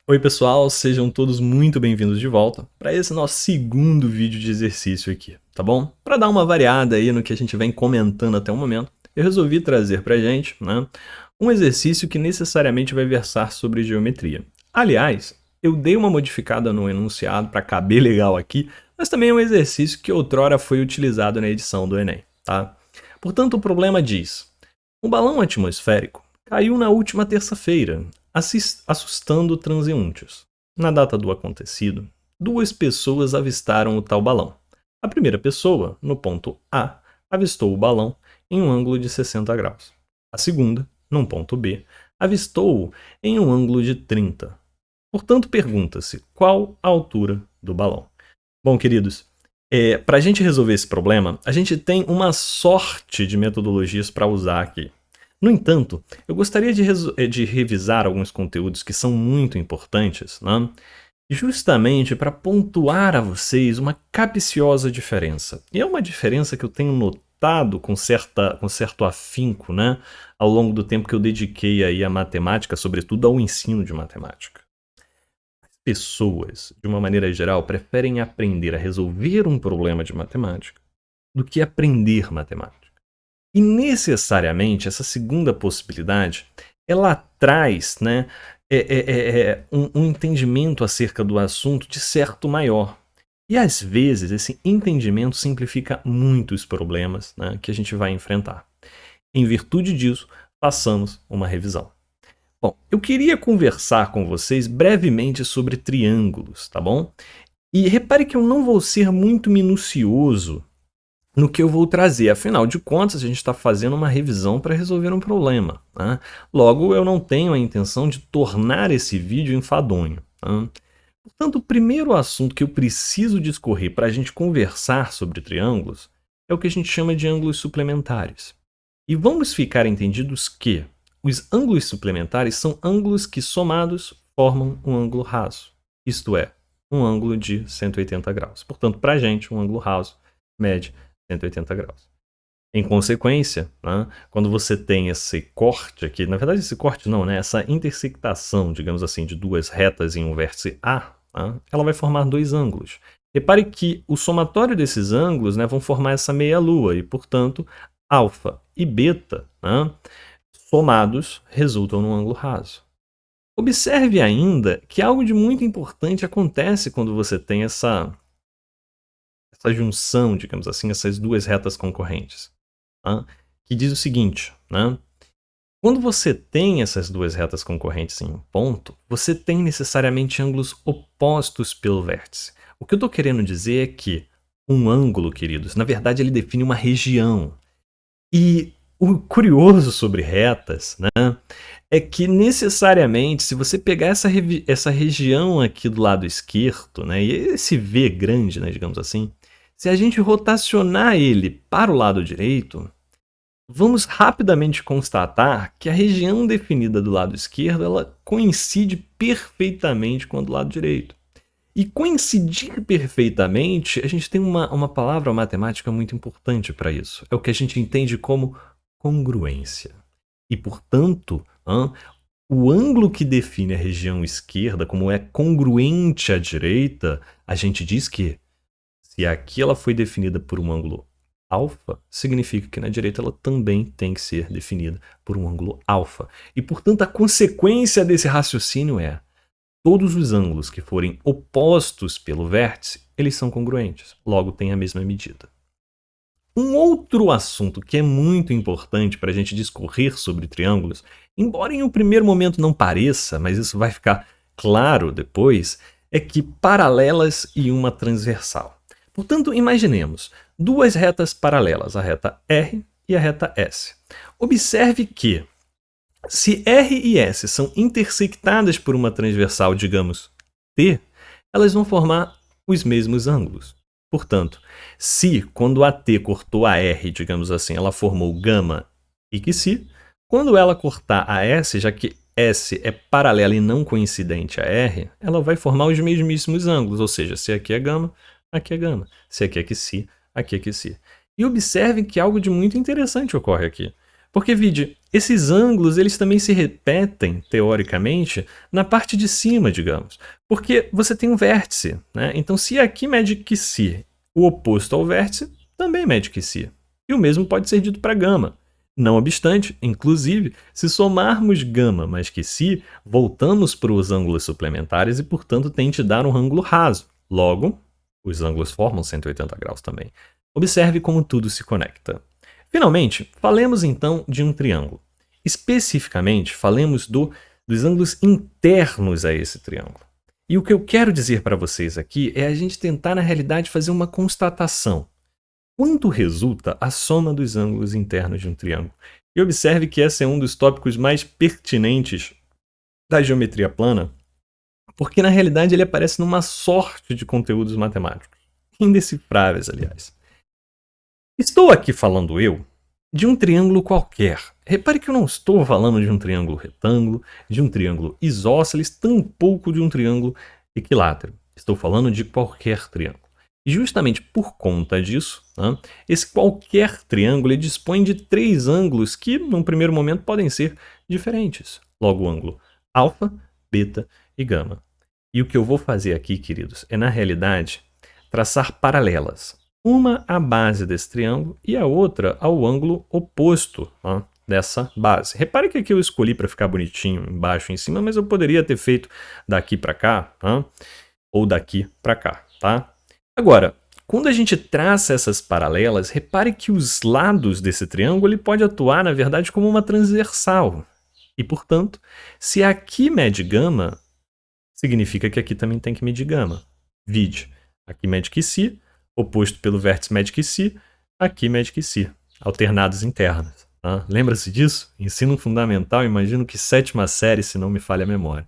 Oi pessoal, sejam todos muito bem-vindos de volta para esse nosso segundo vídeo de exercício aqui, tá bom? Para dar uma variada aí no que a gente vem comentando até o momento, eu resolvi trazer pra gente, né, um exercício que necessariamente vai versar sobre geometria. Aliás, eu dei uma modificada no enunciado para caber legal aqui, mas também é um exercício que outrora foi utilizado na edição do Enem, tá? Portanto, o problema diz: um balão atmosférico caiu na última terça-feira, assustando transeuntes. Na data do acontecido, duas pessoas avistaram o tal balão. A primeira pessoa, no ponto A, avistou o balão em um ângulo de 60 graus. A segunda, num ponto B, avistou-o em um ângulo de 30. Portanto, pergunta-se qual a altura do balão. Bom, queridos, para a gente resolver esse problema, a gente tem uma sorte de metodologias para usar aqui. No entanto, eu gostaria de revisar alguns conteúdos que são muito importantes, né? Justamente para pontuar a vocês uma capciosa diferença. E é uma diferença que eu tenho notado com certo afinco, né? Ao longo do tempo que eu dediquei aí à matemática, sobretudo ao ensino de matemática. Pessoas, de uma maneira geral, preferem aprender a resolver um problema de matemática do que aprender matemática. E necessariamente essa segunda possibilidade, ela traz, né, um entendimento acerca do assunto de certo maior. E às vezes esse entendimento simplifica muitos problemas, né, que a gente vai enfrentar. Em virtude disso, passamos uma revisão. Bom, eu queria conversar com vocês brevemente sobre triângulos, tá bom? E repare que eu não vou ser muito minucioso no que eu vou trazer. Afinal de contas, a gente está fazendo uma revisão para resolver um problema, né? Logo, eu não tenho a intenção de tornar esse vídeo enfadonho, né? Portanto, o primeiro assunto que eu preciso discorrer para a gente conversar sobre triângulos é o que a gente chama de ângulos suplementares. E vamos ficar entendidos que os ângulos suplementares são ângulos que, somados, formam um ângulo raso. Isto é, um ângulo de 180 graus. Portanto, para a gente, um ângulo raso mede 180 graus. Em consequência, né, quando você tem esse corte aqui, na verdade esse corte não, né, essa intersectação, digamos assim, de duas retas em um vértice A, né, ela vai formar dois ângulos. Repare que o somatório desses ângulos, né, vão formar essa meia-lua e, portanto, alfa e beta, né, somados, resultam num ângulo raso. Observe ainda que algo de muito importante acontece quando você tem essa junção, digamos assim, essas duas retas concorrentes, tá? Que diz o seguinte, né? Quando você tem essas duas retas concorrentes em um ponto, você tem necessariamente ângulos opostos pelo vértice. O que eu estou querendo dizer é que um ângulo, queridos, na verdade ele define uma região. E o curioso sobre retas, né, é que necessariamente, se você pegar essa região aqui do lado esquerdo, né, e esse V grande, né, digamos assim, se a gente rotacionar ele para o lado direito, vamos rapidamente constatar que a região definida do lado esquerdo ela coincide perfeitamente com a do lado direito. E coincidir perfeitamente, a gente tem uma palavra matemática muito importante para isso. É o que a gente entende como congruência. E, portanto, o ângulo que define a região esquerda como é congruente à direita, a gente diz que se aqui ela foi definida por um ângulo alfa, significa que na direita ela também tem que ser definida por um ângulo alfa. E, portanto, a consequência desse raciocínio é todos os ângulos que forem opostos pelo vértice, eles são congruentes, logo têm a mesma medida. Um outro assunto que é muito importante para a gente discorrer sobre triângulos, embora em um primeiro momento não pareça, mas isso vai ficar claro depois, é que paralelas e uma transversal. Portanto, imaginemos duas retas paralelas, a reta R e a reta S. Observe que se R e S são intersectadas por uma transversal, digamos, T, elas vão formar os mesmos ângulos. Portanto, se quando a T cortou a R, digamos assim, ela formou gama e psi, quando ela cortar a S, já que S é paralela e não coincidente a R, ela vai formar os mesmíssimos ângulos, ou seja, se aqui é gama, aqui é gama. Se aqui é psi, aqui é psi. E observem que algo de muito interessante ocorre aqui. Porque, vide, esses ângulos eles também se repetem, teoricamente, na parte de cima, digamos. Porque você tem um vértice, né? Então, se aqui mede QC, o oposto ao vértice também mede QC. E o mesmo pode ser dito para gama. Não obstante, inclusive, se somarmos gama mais QC, voltamos para os ângulos suplementares e, portanto, tem de dar um ângulo raso. Logo, os ângulos formam 180 graus também. Observe como tudo se conecta. Finalmente, falemos então de um triângulo. Especificamente, falemos dos ângulos internos a esse triângulo. E o que eu quero dizer para vocês aqui é a gente tentar, na realidade, fazer uma constatação. Quanto resulta a soma dos ângulos internos de um triângulo? E observe que esse é um dos tópicos mais pertinentes da geometria plana, porque na realidade ele aparece numa sorte de conteúdos matemáticos, indecifráveis, aliás. Estou aqui falando eu de um triângulo qualquer. Repare que eu não estou falando de um triângulo retângulo, de um triângulo isósceles, tampouco de um triângulo equilátero. Estou falando de qualquer triângulo. E justamente por conta disso, né, esse qualquer triângulo ele dispõe de 3 ângulos que, num primeiro momento, podem ser diferentes. Logo, o ângulo alfa, beta e gama. E o que eu vou fazer aqui, queridos, é, na realidade, traçar paralelas. Uma à base desse triângulo e a outra ao ângulo oposto, né, dessa base. Repare que aqui eu escolhi para ficar bonitinho embaixo e em cima, mas eu poderia ter feito daqui para cá, né, ou daqui para cá, tá? Agora, quando a gente traça essas paralelas, repare que os lados desse triângulo ele pode atuar, na verdade, como uma transversal. E, portanto, se aqui mede gama, significa que aqui também tem que medir gama. Vide, aqui mede QC, oposto pelo vértice mede QC, aqui mede QC, alternados internos. Tá? Lembra-se disso? Ensino fundamental, imagino que 7ª série, se não me falha a memória.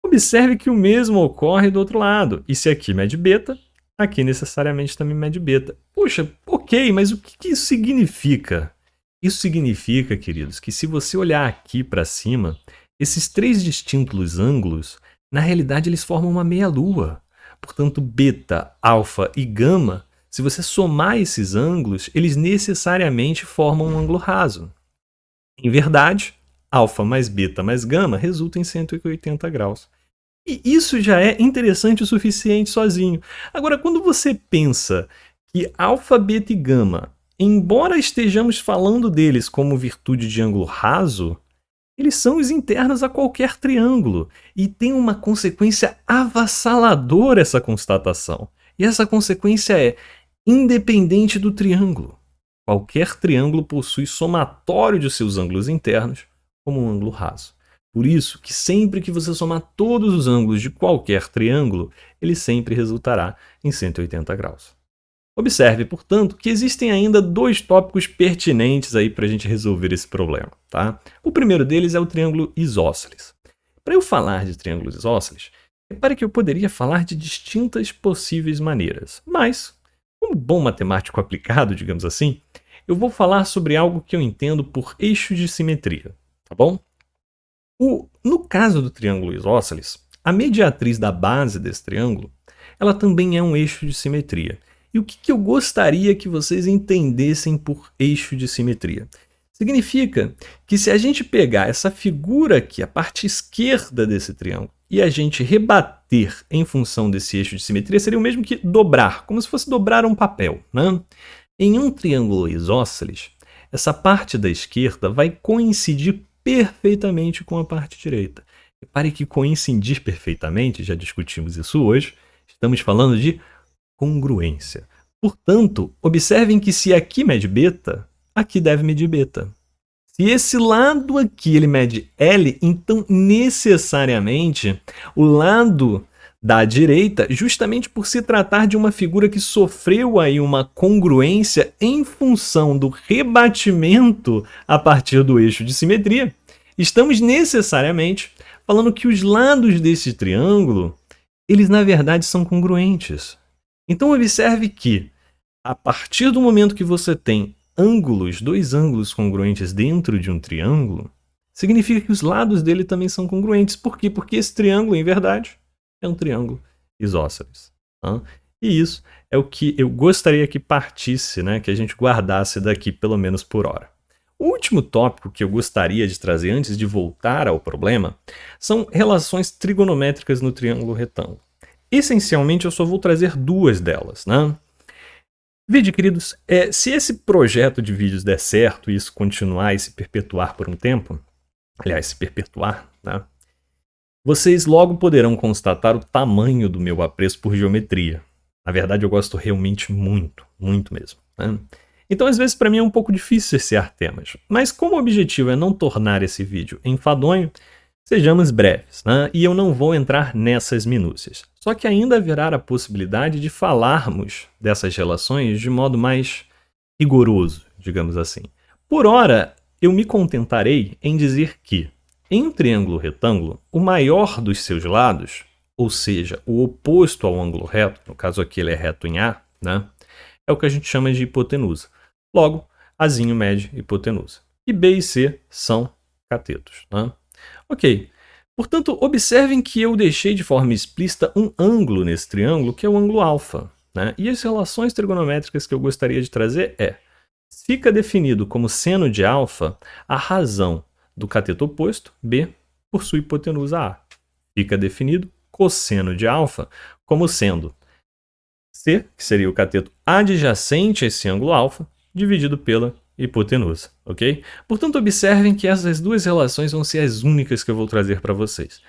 Observe que o mesmo ocorre do outro lado, e se aqui mede beta, aqui necessariamente também mede beta. Puxa, ok, mas o que isso significa? Isso significa, queridos, que se você olhar aqui para cima, esses 3 distintos ângulos, na realidade eles formam uma meia-lua. Portanto, beta, alfa e gama, se você somar esses ângulos, eles necessariamente formam um ângulo raso. Em verdade, alfa mais beta mais gama resulta em 180 graus. E isso já é interessante o suficiente sozinho. Agora, quando você pensa que alfa, beta e gama, embora estejamos falando deles como virtude de ângulo raso, eles são os internos a qualquer triângulo. E tem uma consequência avassaladora essa constatação. E essa consequência é independente do triângulo. Qualquer triângulo possui somatório de seus ângulos internos como um ângulo raso. Por isso que sempre que você somar todos os ângulos de qualquer triângulo, ele sempre resultará em 180 graus. Observe, portanto, que existem ainda 2 tópicos pertinentes aí para a gente resolver esse problema. Tá? O primeiro deles é o triângulo isósceles. Para eu falar de triângulos isósceles, repare que eu poderia falar de distintas possíveis maneiras, mas, como bom matemático aplicado, digamos assim, eu vou falar sobre algo que eu entendo por eixo de simetria, tá bom? No caso do triângulo isósceles, a mediatriz da base desse triângulo, ela também é um eixo de simetria. E o que eu gostaria que vocês entendessem por eixo de simetria? Significa que se a gente pegar essa figura aqui, a parte esquerda desse triângulo, e a gente rebater em função desse eixo de simetria, seria o mesmo que dobrar, como se fosse dobrar um papel, né? Em um triângulo isósceles, essa parte da esquerda vai coincidir perfeitamente com a parte direita. Repare que coincidir perfeitamente, já discutimos isso hoje, estamos falando de congruência. Portanto, observem que se aqui mede beta, aqui deve medir beta. Se esse lado aqui ele mede L, então necessariamente o lado da direita, justamente por se tratar de uma figura que sofreu aí uma congruência em função do rebatimento a partir do eixo de simetria, estamos necessariamente falando que os lados desse triângulo, eles na verdade são congruentes. Então observe que, a partir do momento que você tem ângulos, 2 ângulos congruentes dentro de um triângulo, significa que os lados dele também são congruentes. Por quê? Porque esse triângulo, em verdade, é um triângulo isósceles. Tá? E isso é o que eu gostaria que partisse, né, que a gente guardasse daqui pelo menos por hora. O último tópico que eu gostaria de trazer antes de voltar ao problema são relações trigonométricas no triângulo retângulo. Essencialmente, eu só vou trazer duas delas, né? Vídeo, queridos, se esse projeto de vídeos der certo e isso continuar e se perpetuar por um tempo, aliás, se perpetuar, né? Vocês logo poderão constatar o tamanho do meu apreço por geometria. Na verdade, eu gosto realmente muito, muito mesmo, né? Então, às vezes, para mim é um pouco difícil cercear temas, mas como o objetivo é não tornar esse vídeo enfadonho, sejamos breves, né? E eu não vou entrar nessas minúcias. Só que ainda haverá a possibilidade de falarmos dessas relações de modo mais rigoroso, digamos assim. Por ora, eu me contentarei em dizer que, em um triângulo retângulo, o maior dos seus lados, ou seja, o oposto ao ângulo reto, no caso aqui ele é reto em A, né? É o que a gente chama de hipotenusa. Logo, Azinho mede hipotenusa. E B e C são catetos, né? Ok. Portanto, observem que eu deixei de forma explícita um ângulo nesse triângulo, que é o ângulo alfa, né? E as relações trigonométricas que eu gostaria de trazer fica definido como seno de alfa a razão do cateto oposto, B, por sua hipotenusa A. Fica definido cosseno de alfa como sendo C, que seria o cateto adjacente a esse ângulo alfa, dividido pela hipotenusa, ok? Portanto, observem que essas duas relações vão ser as únicas que eu vou trazer para vocês.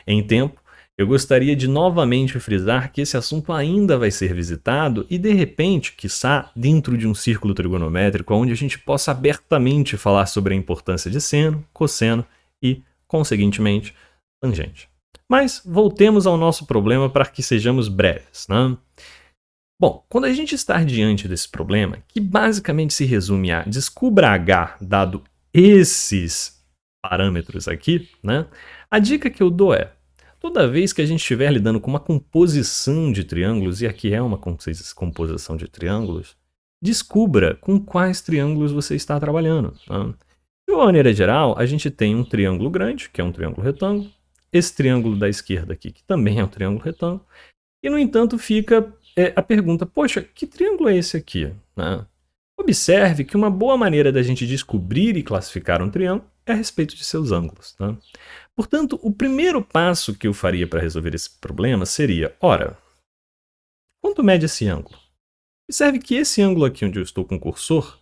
Em tempo, eu gostaria de novamente frisar que esse assunto ainda vai ser visitado e, de repente, quiçá, dentro de um círculo trigonométrico onde a gente possa abertamente falar sobre a importância de seno, cosseno e, conseguintemente, tangente. Mas voltemos ao nosso problema para que sejamos breves, né? Bom, quando a gente está diante desse problema, que basicamente se resume a descubra H dado esses parâmetros aqui, né? A dica que eu dou é, toda vez que a gente estiver lidando com uma composição de triângulos, e aqui é uma composição de triângulos, descubra com quais triângulos você está trabalhando. Tá? De uma maneira geral, a gente tem um triângulo grande, que é um triângulo retângulo, esse triângulo da esquerda aqui, que também é um triângulo retângulo, e, no entanto, fica a pergunta, poxa, que triângulo é esse aqui? Né? Observe que uma boa maneira da gente descobrir e classificar um triângulo é a respeito de seus ângulos. Tá? Portanto, o primeiro passo que eu faria para resolver esse problema seria, ora, quanto mede esse ângulo? Observe que esse ângulo aqui onde eu estou com o cursor,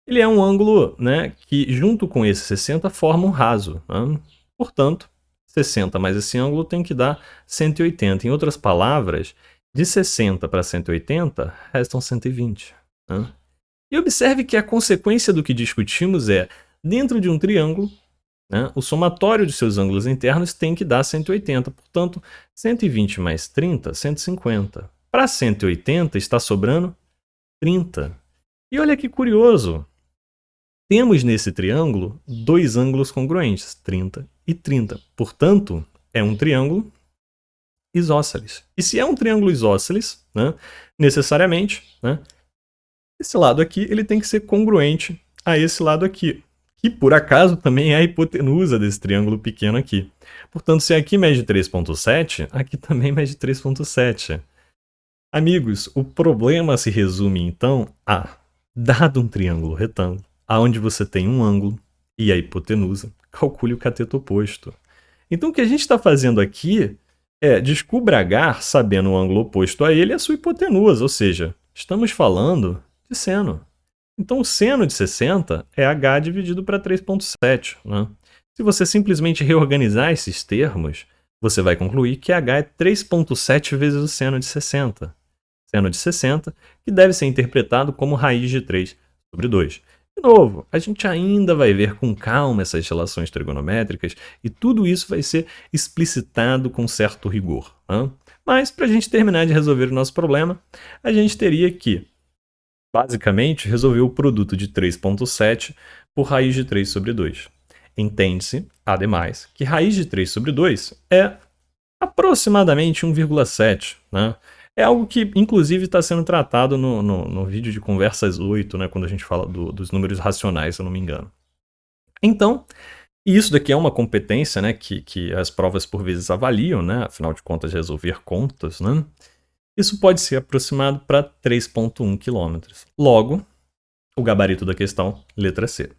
ele é um ângulo, né, que junto com esse 60 forma um raso. Né? Portanto, 60 mais esse ângulo tem que dar 180. Em outras palavras, de 60 para 180, restam 120. Né? E observe que a consequência do que discutimos é, dentro de um triângulo, né, o somatório de seus ângulos internos tem que dar 180. Portanto, 120 mais 30, 150. Para 180 está sobrando 30. E olha que curioso. Temos nesse triângulo dois ângulos congruentes, 30 e 30. Portanto, é um triângulo isósceles. E se é um triângulo isósceles, né, necessariamente, né, esse lado aqui ele tem que ser congruente a esse lado aqui, que por acaso também é a hipotenusa desse triângulo pequeno aqui. Portanto, se aqui mede 3,7, aqui também mede 3,7. Amigos, o problema se resume então a, dado um triângulo retângulo, aonde você tem um ângulo e a hipotenusa, calcule o cateto oposto. Então o que a gente está fazendo aqui é descubra H sabendo o ângulo oposto a ele e a sua hipotenusa, ou seja, estamos falando de seno. Então o seno de 60 é H dividido para 3,7. Né? Se você simplesmente reorganizar esses termos, você vai concluir que H é 3,7 vezes o seno de 60. Seno de 60, que deve ser interpretado como raiz de 3 sobre 2. De novo, a gente ainda vai ver com calma essas relações trigonométricas e tudo isso vai ser explicitado com certo rigor. Né? Mas, para a gente terminar de resolver o nosso problema, a gente teria que, basicamente, resolver o produto de 3,7 por raiz de 3 sobre 2. Entende-se, ademais, que raiz de 3 sobre 2 é aproximadamente 1,7, né? É algo que, inclusive, está sendo tratado no vídeo de conversas 8, né, quando a gente fala dos números racionais, se eu não me engano. Então, isso daqui é uma competência, né, que as provas por vezes avaliam, né, afinal de contas, resolver contas. Né? Isso pode ser aproximado para 3,1 km. Logo, o gabarito da questão, letra C.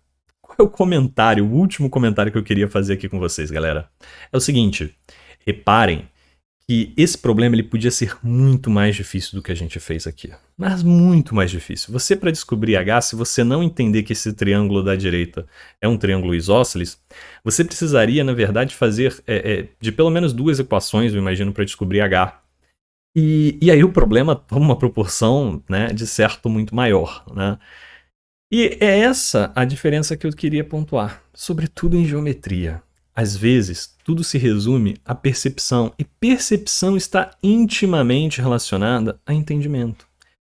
qual é o comentário, o último comentário que eu queria fazer aqui com vocês, galera? É o seguinte, reparem que esse problema ele podia ser muito mais difícil do que a gente fez aqui. Mas muito mais difícil. Você, para descobrir H, se você não entender que esse triângulo da direita é um triângulo isósceles, você precisaria, na verdade, fazer de pelo menos 2 equações, eu imagino, para descobrir H. E aí o problema toma uma proporção, né, de certo muito maior, né? E é essa a diferença que eu queria pontuar, sobretudo em geometria. Às vezes, tudo se resume à percepção, e percepção está intimamente relacionada a entendimento.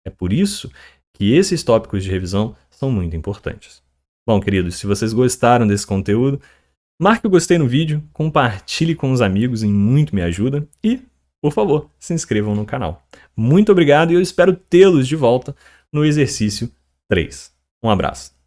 É por isso que esses tópicos de revisão são muito importantes. Bom, queridos, se vocês gostaram desse conteúdo, marque o gostei no vídeo, compartilhe com os amigos, em muito me ajuda, e, por favor, se inscrevam no canal. Muito obrigado e eu espero tê-los de volta no exercício 3. Um abraço.